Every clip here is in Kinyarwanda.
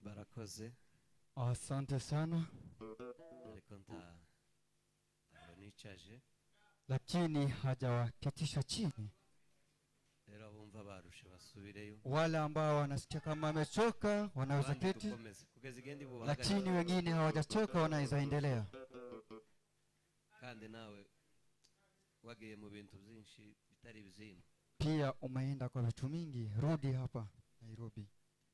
Barakoze. Asante sana. Ariko ntabwo nicaje. Lakini hajawaketisha chini. Rero bumva barushe basubireyo. Wale ambao wanasikia kama wamechoka wanaweza keti, lakini wengine hawajachoka wanaweza endelea. Kandi nawe wagiye mu bintu byinshi bitari bizima. Pia umeenda kwa vitu mingi, rudi hapa Nairobi.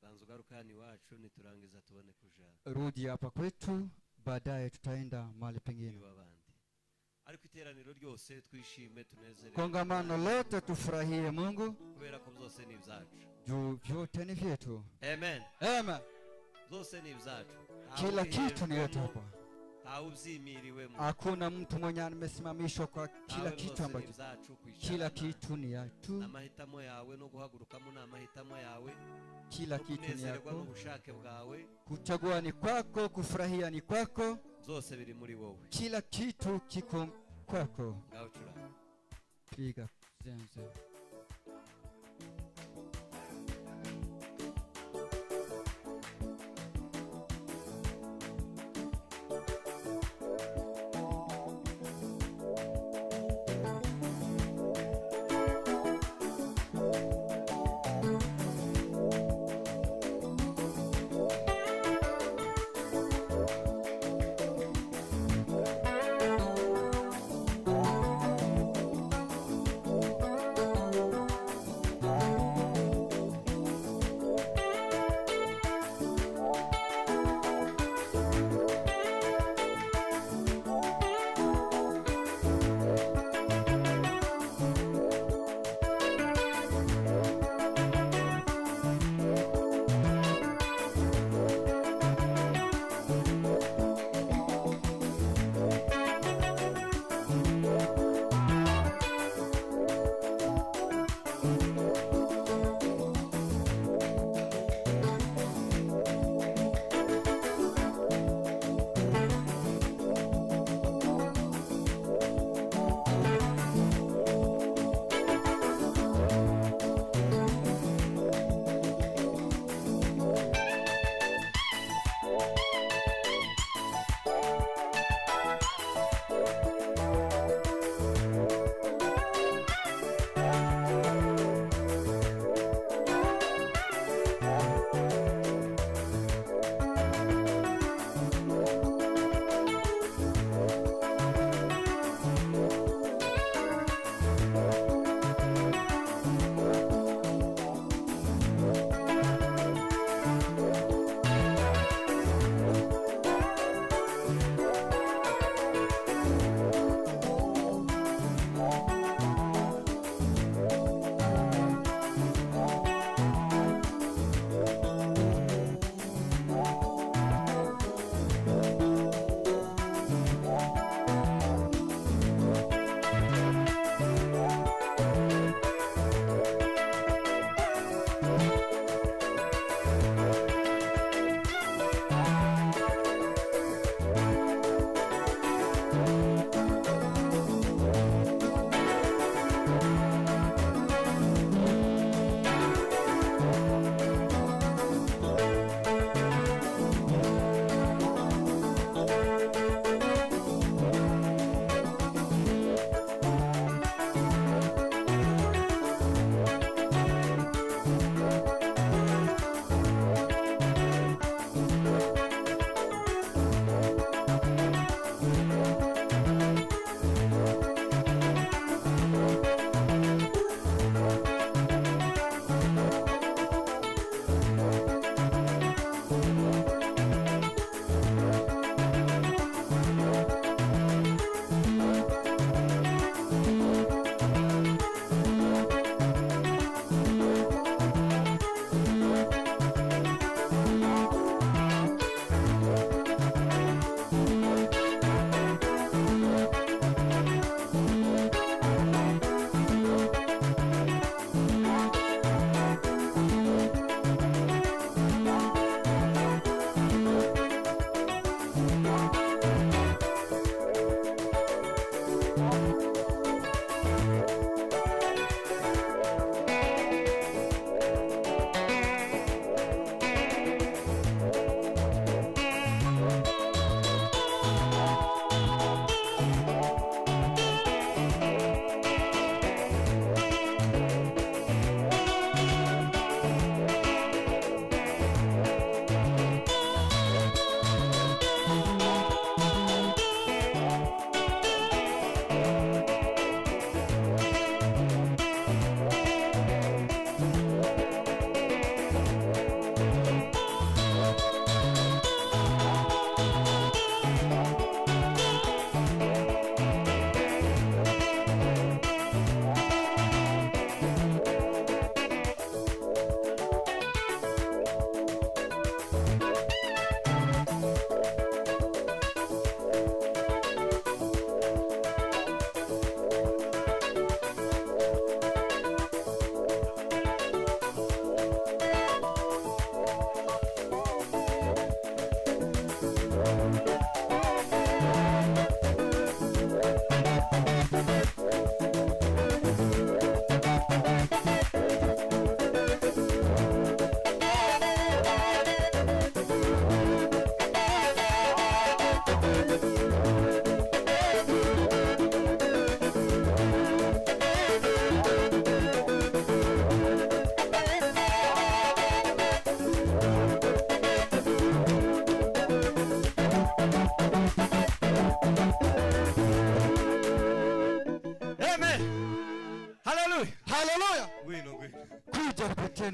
Banzugarukani wacu niturangiza tubone kuja. Rudi hapa kwetu, baadaye tutaenda mahali pengine. Ariko iteraniro ryose twishime tunezerwe. Kongamano lote tufurahie Mungu. Kubera ko byose ni byacu. Juu vyote ni vyetu. Amen. Amen. Byose ni byacu. Kila kitu ni yetu hapa. Hauzimiriwemo. Hakuna mtu mwenye amesimamishwa kwa kila kitu ambacho. Kila kitu ni yetu. Amahitamo yawe no guhagurukamo na amahitamo yawe. Kila kitu ni yako. N'ubushake bwawe. Kuchagua ni kwako, kufurahia ni kwako. Zose biri muri wowe. Kila kitu kiko kwako. Ngauchura. Piga zenze.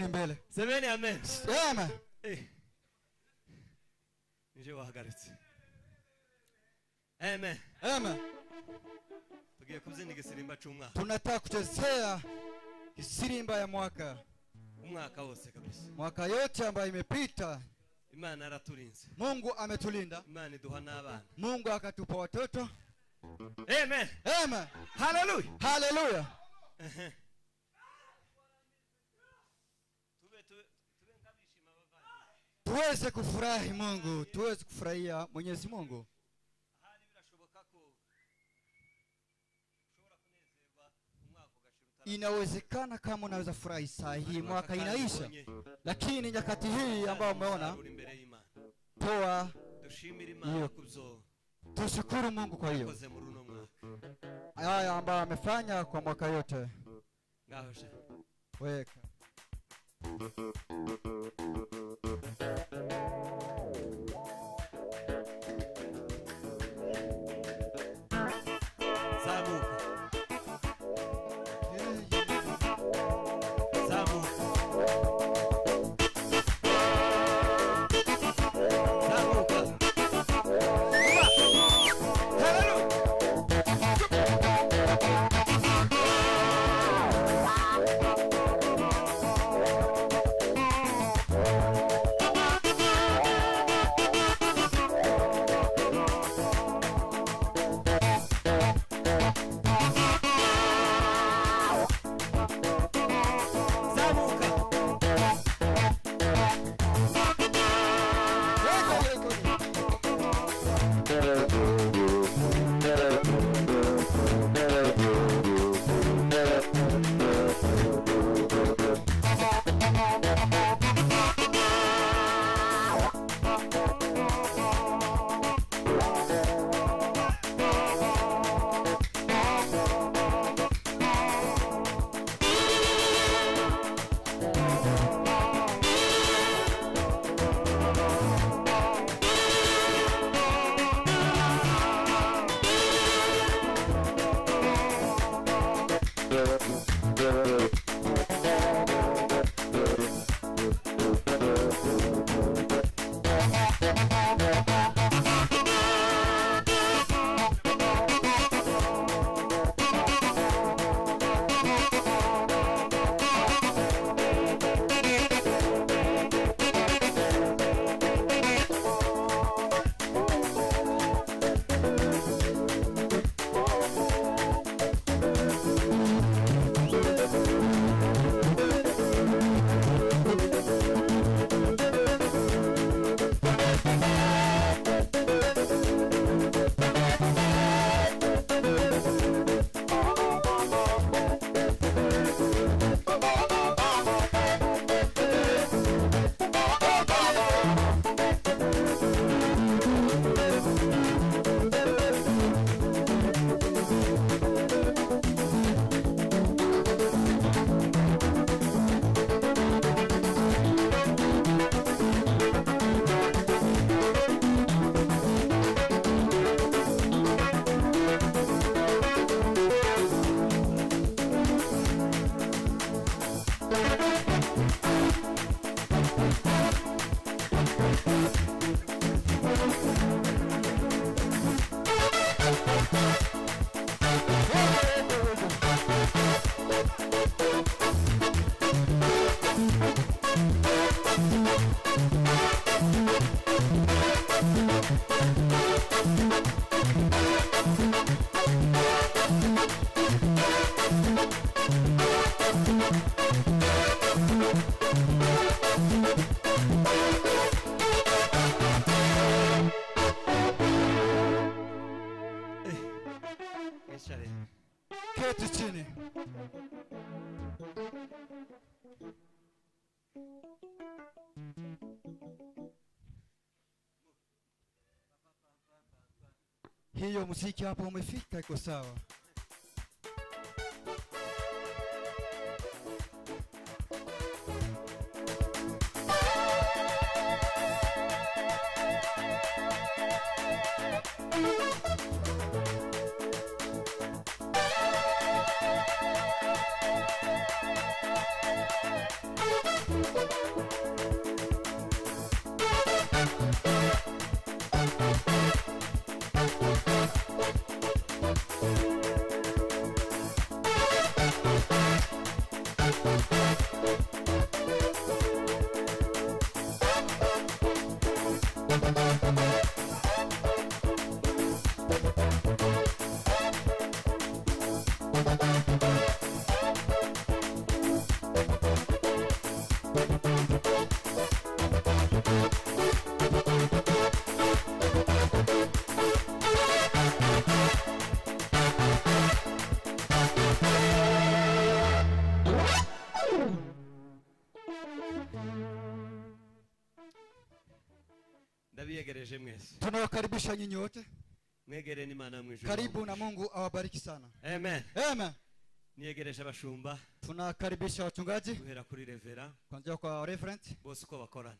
karibuni mbele. Semeni amen. Amen. Nije wahagaritse. Amen. Amen. Tugiye kubyina igisimba cy'umwaka. Tunataka kuchezea kisirimba ya mwaka. Umwaka wose kabisa. Mwaka yote ambayo imepita. Imana araturinze. Mungu ametulinda. Imana iduha n'abana. Mungu akatupa watoto. Amen. Amen. Hallelujah. Hallelujah. Tuweze kufurahi Mungu, tuweze kufurahia Mwenyezi Mungu. Inawezekana kama unaweza furahi saa hii mwaka inaisha, lakini nyakati hii ambayo umeona, toa hiyo. Tushukuru Mungu kwa hiyo haya ambayo amefanya kwa mwaka yote. Weka keti chini. Hiyo muziki hapo umefika, iko sawa. turabiyegereje mwese. Tunawakaribisha nyinyi wote. Mwegere n'Imana mu ijuru. Karibu na Mungu awabariki sana. Amen. Amen. Niyegereje abashumba. Tunakaribisha wachungaji Guhera kuri Revera. kuanzia kwa reverend. Bose uko bakorana.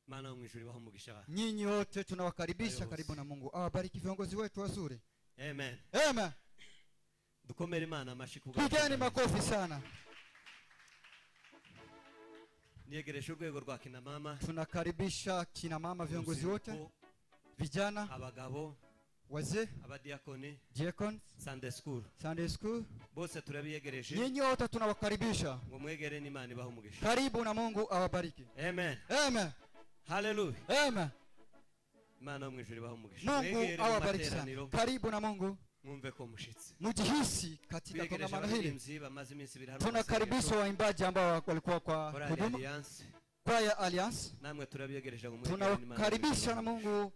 Mana mu ijuru baho umugisha. Nyinyi wote tunawakaribisha, karibu na Mungu awabariki viongozi wetu wazuri. Amen. Amen. Dukomere Imana amashi Pigeni makofi sana. Niyegereje urwego rwa kina mama. Tunakaribisha kina mama viongozi wote, vijana, abagabo, wazee, abadiakoni, diakons, Sunday school. Bose turabiyegereje. Nyinyi wote tunawakaribisha. Ngo mwegere n'Imana ibaho umugisha. Karibu na Mungu awabariki. Amen. Amen. Hallelujah. Amen. Imana mu ijuru ibaho umugisha. Mungu awabariki sana. Karibu na Mungu. Mwumve ko mushitsi. Mujihisi katika kongamano hili. Tunakaribisha waimbaji ambao walikuwa kwa huduma. Kwaya Alliance. Namwe turabiyegereje ngo mwegere n'Imana. Tunakaribisha na Mungu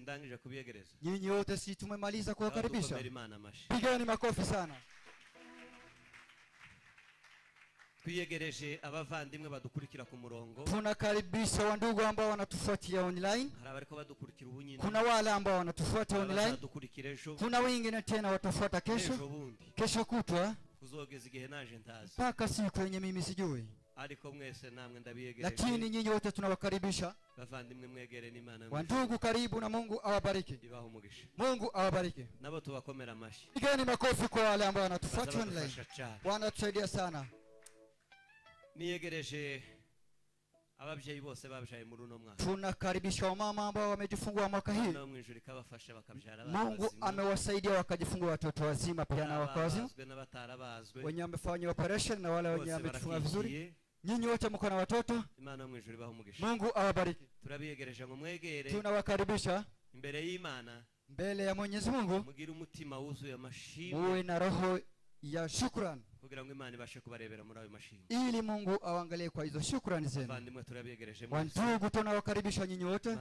ndangije kubiyegereza. Nyinyi wote si tumemaliza kuwakaribisha. Pigeni makofi sana. Twiyegereje abavandimwe badukurikira ku murongo. Tunakaribisha wandugu ambao wanatufuatia online. Hari abariko badukurikira ubunyine. Kuna wale ambao wanatufuata online. Kuna wengine tena watafuata kesho. Kesho kutwa. Kuzogeza igihe naje ntazi. Paka siku yenye mimi sijui. Ariko mwese namwe ndabiyegereje. Lakini nyinyi wote tunawakaribisha. Bavandimwe mwegere n'Imana. Wandugu karibu na Mungu awabariki. Ibaho umugisha. Mungu awabariki. Nabo tubakomera amashi. Pigeni makofi kwa wale ambao wanatufuata online. Wanatusaidia sana. Niyegereje ababyeyi bose babyaye muri uno mwaka. Tunakaribisha wamama ambao wamejifungua mwaka hii. Mungu amewasaidia wakajifungua watoto wazima pia na wazima. Wenye wamefanya operation na wale wenye wamejifungua vizuri. Nyinyi wote mko na watoto. Mungu awabariki. Turabiyegereje ngo mwegere. Tunawakaribisha imbere y'Imana. Mbele ya Mwenyezi Mungu. Mugira umutima wuzuye amashimwe. Muwe na roho ya shukrani. Kugira ngo Imana ibashe kubarebera muri ayo mashimwe. Ili Mungu awaangalie kwa hizo shukrani zenu. Bavandimwe turabiyegereje. Wandugu tunawakaribisha nyinyi wote.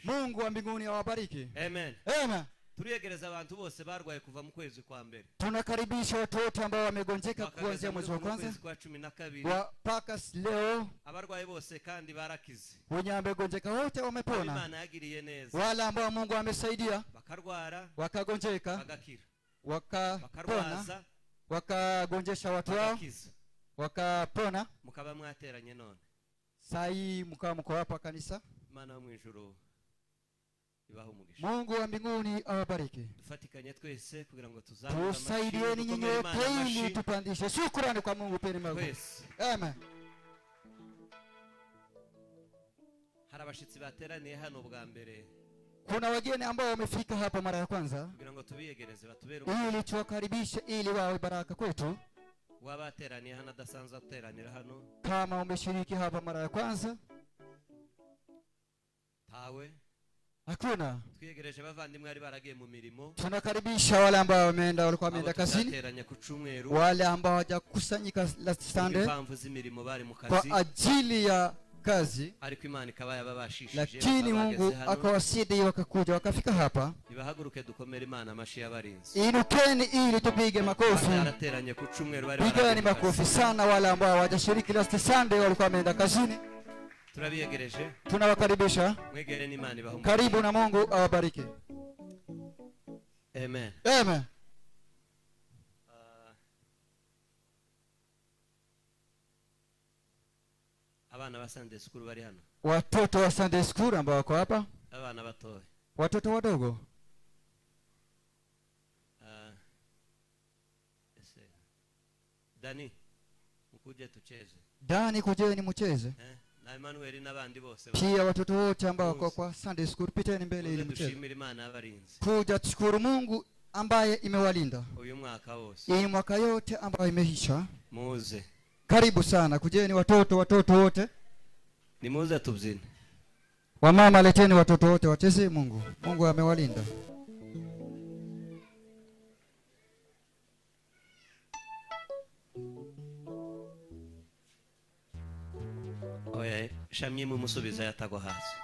Mungu wa mbinguni awabariki. Amen. Amen. Turiyegereza abantu bose barwaye kuva mu kwezi kwa mbere. Tunakaribisha watu wote ambao wamegonjeka kuanzia mwezi wa kwanza mpaka leo. Abarwaye bose kandi barakize. Wenye wamegonjeka wote wamepona. Imana yagiriye neza. Wale ambao Mungu amesaidia bakarwara, wakagonjeka, bagakira, wakapona, wakagonjesha watu wao, wakapona, mukaba mwateranye none. Sai mko hapa kanisa. Imana mu ijuru ibaho umugisha. Mungu wa mbinguni awabariki. Dufatikanye twese kugira ngo tuzamure amashimwe. Tusaidieni nyinyi wote ili tupandishe. Shukrani kwa Mungu peni Mungu. Amen. Hari abashitsi bateraniye hano bwa mbere. Kuna wageni ambao wamefika hapa mara ya kwanza. Kugira ngo tubiyegereze batubere ili tuwakaribishe ili wawe baraka kwetu. Wabateraniye hano adasanzwe guteranira hano. Kama umeshiriki hapa mara ya kwanza. Tawe. Hakuna. Twiyegereje bavandimwe ari baragiye mu mirimo. Tunakaribisha wale ambao walikuwa wameenda kazini. Wale ambao hawajakusanyika last Sunday. Kwa ajili ya kazi. Ariko Imana ikaba yababashishije. Lakini Mungu akawasaidia wakakuja wakafika hapa. Ibahaguruke dukomere Imana amashi y'abarinzi. Inukeni ili tupige makofi. Pigeni makofi sana wale ambao hawajashiriki last Sunday walikuwa wameenda kazini. Turabiyegereje. Tunawakaribisha. Mwegere n'Imana ibaho. Karibu na Mungu awabariki. Amen. Amen. Abana ba Sunday school bari hano. Watoto wa Sunday school ambao wako hapa. Abana batoye. Watoto wadogo. Dani, mkuje tucheze. Dani, kujeni mcheze. Na Emmanuel n'abandi bose. Pia watoto wote ambao wako kwa Sunday school piteni mbele ili mcheze. Dushimire Imana abarinzi. Kuja tushukuru Mungu ambaye imewalinda. Uyu mwaka wose. Hii mwaka yote ambayo imeisha. Muze. Karibu sana, kujeni watoto wote. Ni muze tubyine. Wamama leteni watoto wote wacheze Mungu. Mungu amewalinda. oya shamye mu musubiza yatagwa hasi